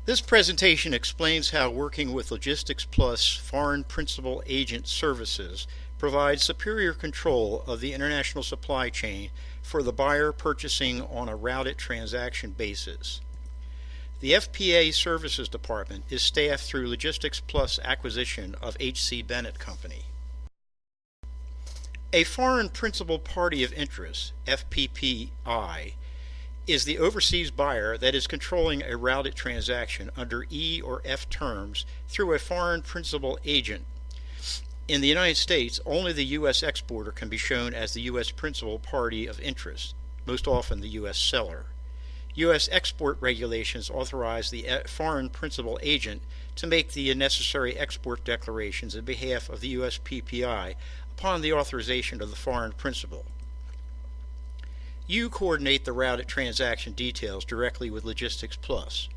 This presentation explains how working with Logistics Plus Foreign Principal Agent Services provides superior control of the international supply chain for the buyer purchasing on a routed transaction basis. The FPA Services Department is staffed through Logistics Plus acquisition of H.C. Bennett Company. A Foreign Principal Party of Interest, FPPI, is the overseas buyer that is controlling a routed transaction under E or F terms through a foreign principal agent. In the United States, only the U.S. exporter can be shown as the U.S. principal party of interest, most often the U.S. seller. U.S. export regulations authorize the foreign principal agent to make the necessary export declarations in behalf of the U.S. PPI upon the authorization of the foreign principal. You coordinate the routed transaction details directly with Logistics Plus.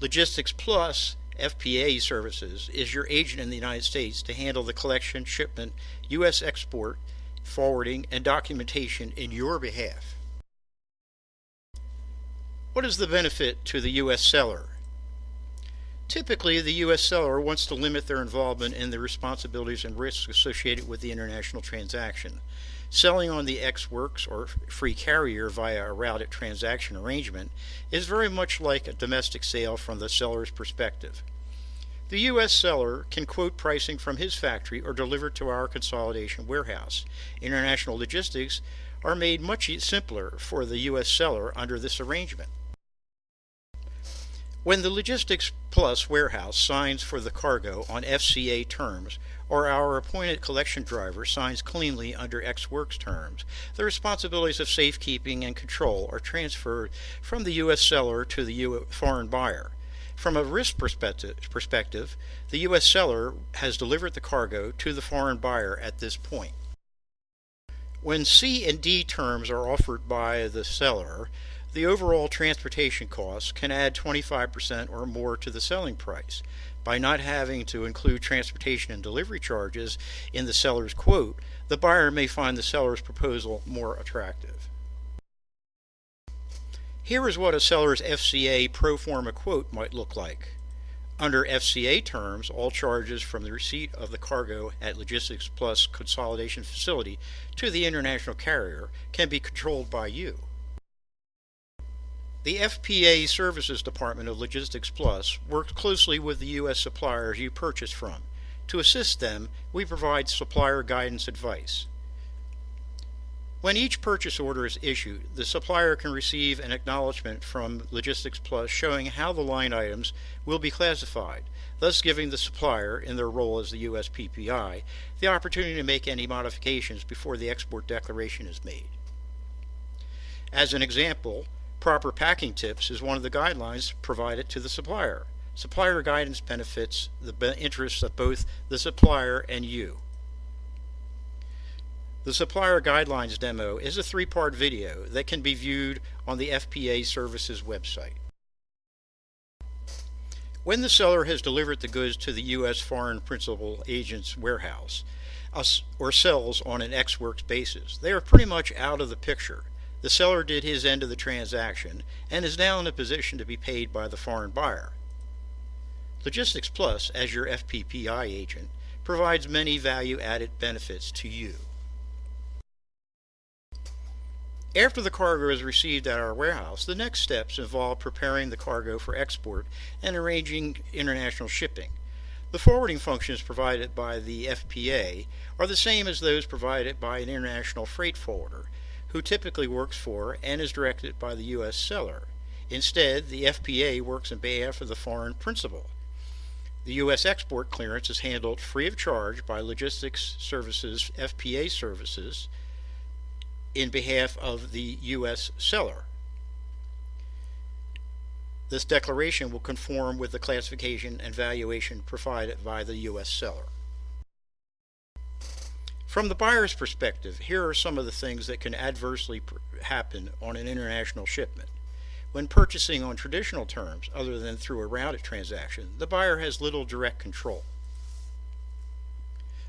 Logistics Plus FPA Services is your agent in the United States to handle the collection, shipment, U.S. export, forwarding, and documentation in your behalf. What is the benefit to the U.S. seller? Typically, the U.S. seller wants to limit their involvement in the responsibilities and risks associated with the international transaction. Selling on the ex-works or free carrier via a routed transaction arrangement is very much like a domestic sale from the seller's perspective. The U.S. seller can quote pricing from his factory or deliver to our consolidation warehouse. International logistics are made much simpler for the U.S. seller under this arrangement. When the Logistics Plus warehouse signs for the cargo on FCA terms, or our appointed collection driver signs cleanly under ex-works terms, the responsibilities of safekeeping and control are transferred from the U.S. seller to the foreign buyer. From a risk perspective, the U.S. seller has delivered the cargo to the foreign buyer at this point. When C and D terms are offered by the seller, the overall transportation costs can add 25% or more to the selling price. By not having to include transportation and delivery charges in the seller's quote, the buyer may find the seller's proposal more attractive. Here is what a seller's FCA pro forma quote might look like. Under FCA terms, all charges from the receipt of the cargo at Logistics Plus consolidation facility to the international carrier can be controlled by you. The FPA Services Department of Logistics Plus works closely with the U.S. suppliers you purchase from. To assist them, we provide supplier guidance advice. When each purchase order is issued, the supplier can receive an acknowledgement from Logistics Plus showing how the line items will be classified, thus giving the supplier, in their role as the U.S. PPI, the opportunity to make any modifications before the export declaration is made. As an example, proper packing tips is one of the guidelines provided to the supplier. Supplier guidance benefits the interests of both the supplier and you. The Supplier Guidelines demo is a 3-part video that can be viewed on the FPA Services website. When the seller has delivered the goods to the U.S. foreign principal agent's warehouse or sells on an ex-works basis, they are pretty much out of the picture. The seller did his end of the transaction and is now in a position to be paid by the foreign buyer. Logistics Plus, as your FPPI agent, provides many value-added benefits to you. After the cargo is received at our warehouse, the next steps involve preparing the cargo for export and arranging international shipping. The forwarding functions provided by the FPA are the same as those provided by an international freight forwarder, who typically works for and is directed by the U.S. seller. Instead, the FPA works on behalf of the foreign principal. The U.S. export clearance is handled free of charge by Logistics Services FPA Services in behalf of the U.S. seller. This declaration will conform with the classification and valuation provided by the U.S. seller. From the buyer's perspective, here are some of the things that can adversely happen on an international shipment. When purchasing on traditional terms, other than through a routed transaction, the buyer has little direct control.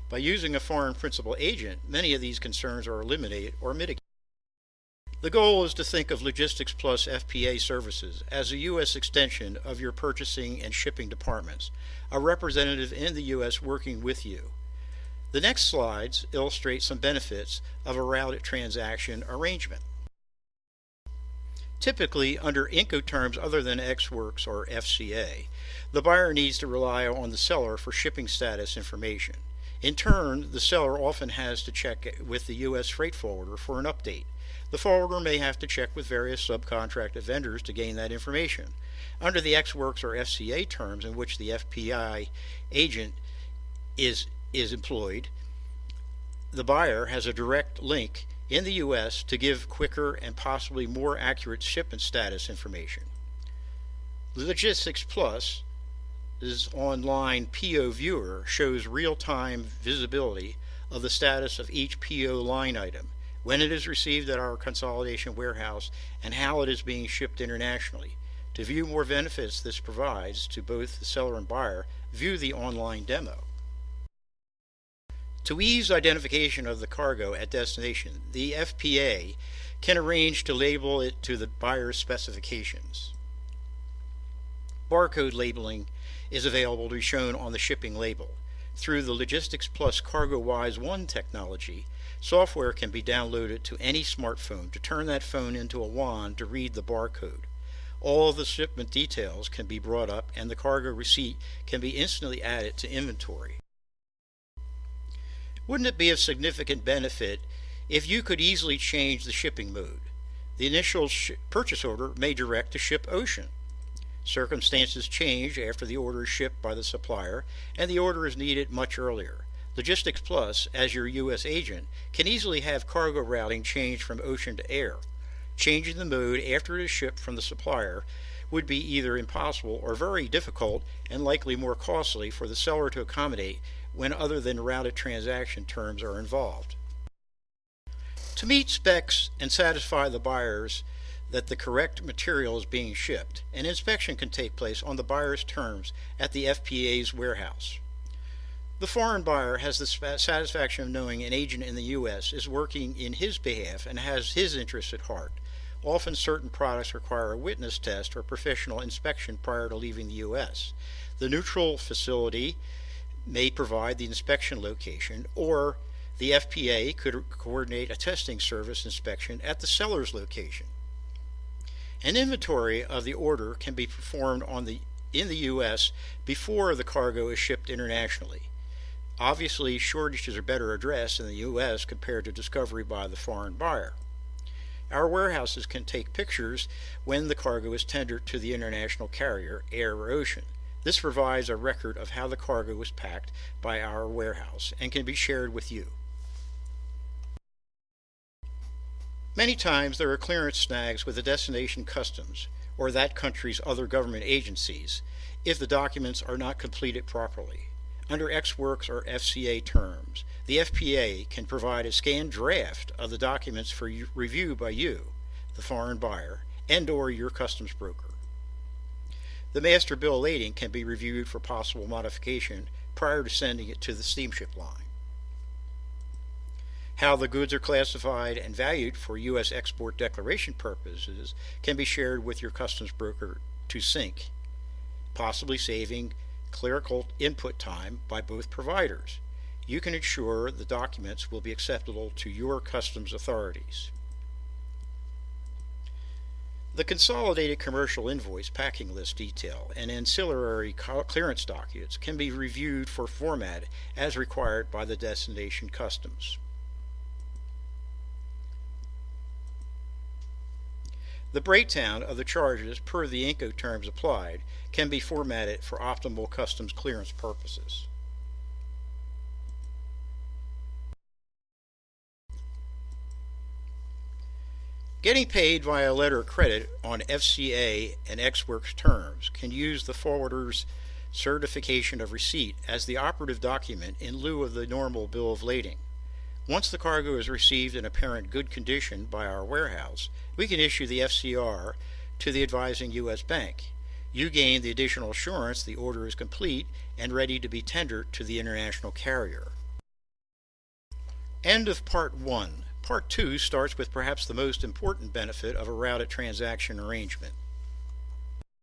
By using a foreign principal agent, many of these concerns are eliminated or mitigated. The goal is to think of Logistics Plus FPA Services as a U.S. extension of your purchasing and shipping departments, a representative in the U.S. working with you. The next slides illustrate some benefits of a routed transaction arrangement. Typically, under Incoterms other than Ex Works or FCA, the buyer needs to rely on the seller for shipping status information. In turn, the seller often has to check with the U.S. freight forwarder for an update. The forwarder may have to check with various subcontracted vendors to gain that information. Under the Ex Works or FCA terms in which the FPPI agent is employed, the buyer has a direct link in the U.S. to give quicker and possibly more accurate shipment status information. Logistics Plus' online PO viewer shows real-time visibility of the status of each PO line item, when it is received at our consolidation warehouse, and how it is being shipped internationally. To view more benefits this provides to both the seller and buyer, view the online demo. To ease identification of the cargo at destination, the FPA can arrange to label it to the buyer's specifications. Barcode labeling is available to be shown on the shipping label. Through the Logistics Plus CargoWise 1 technology, software can be downloaded to any smartphone to turn that phone into a wand to read the barcode. All of the shipment details can be brought up and the cargo receipt can be instantly added to inventory. Wouldn't it be of significant benefit if you could easily change the shipping mode? The initial purchase order may direct to ship ocean. Circumstances change after the order is shipped by the supplier and the order is needed much earlier. Logistics Plus, as your U.S. agent, can easily have cargo routing changed from ocean to air. Changing the mode after it is shipped from the supplier would be either impossible or very difficult and likely more costly for the seller to accommodate when other than routed transaction terms are involved. To meet specs and satisfy the buyers that the correct material is being shipped, an inspection can take place on the buyer's terms at the FPA's warehouse. The foreign buyer has the satisfaction of knowing an agent in the U.S. is working in his behalf and has his interests at heart. Often certain products require a witness test or professional inspection prior to leaving the U.S. The neutral facility may provide the inspection location, or the FPA could coordinate a testing service inspection at the seller's location. An inventory of the order can be performed in the U.S. before the cargo is shipped internationally. Obviously, shortages are better addressed in the U.S. compared to discovery by the foreign buyer. Our warehouses can take pictures when the cargo is tendered to the international carrier, air or ocean. This provides a record of how the cargo was packed by our warehouse and can be shared with you. Many times there are clearance snags with the destination customs or that country's other government agencies if the documents are not completed properly. Under Ex Works or FCA terms, the FPA can provide a scanned draft of the documents for review by you, the foreign buyer, and/or your customs broker. The master bill of lading can be reviewed for possible modification prior to sending it to the steamship line. How the goods are classified and valued for U.S. export declaration purposes can be shared with your customs broker to sync, possibly saving clerical input time by both providers. You can ensure the documents will be acceptable to your customs authorities. The consolidated commercial invoice packing list detail and ancillary clearance documents can be reviewed for format as required by the destination customs. The breakdown of the charges per the Incoterms applied can be formatted for optimal customs clearance purposes. Getting paid via letter of credit on FCA and Ex Works terms can use the forwarder's certification of receipt as the operative document in lieu of the normal bill of lading. Once the cargo is received in apparent good condition by our warehouse, we can issue the FCR to the advising U.S. bank. You gain the additional assurance the order is complete and ready to be tendered to the international carrier. End of Part 1. Part 2 starts with perhaps the most important benefit of a routed transaction arrangement.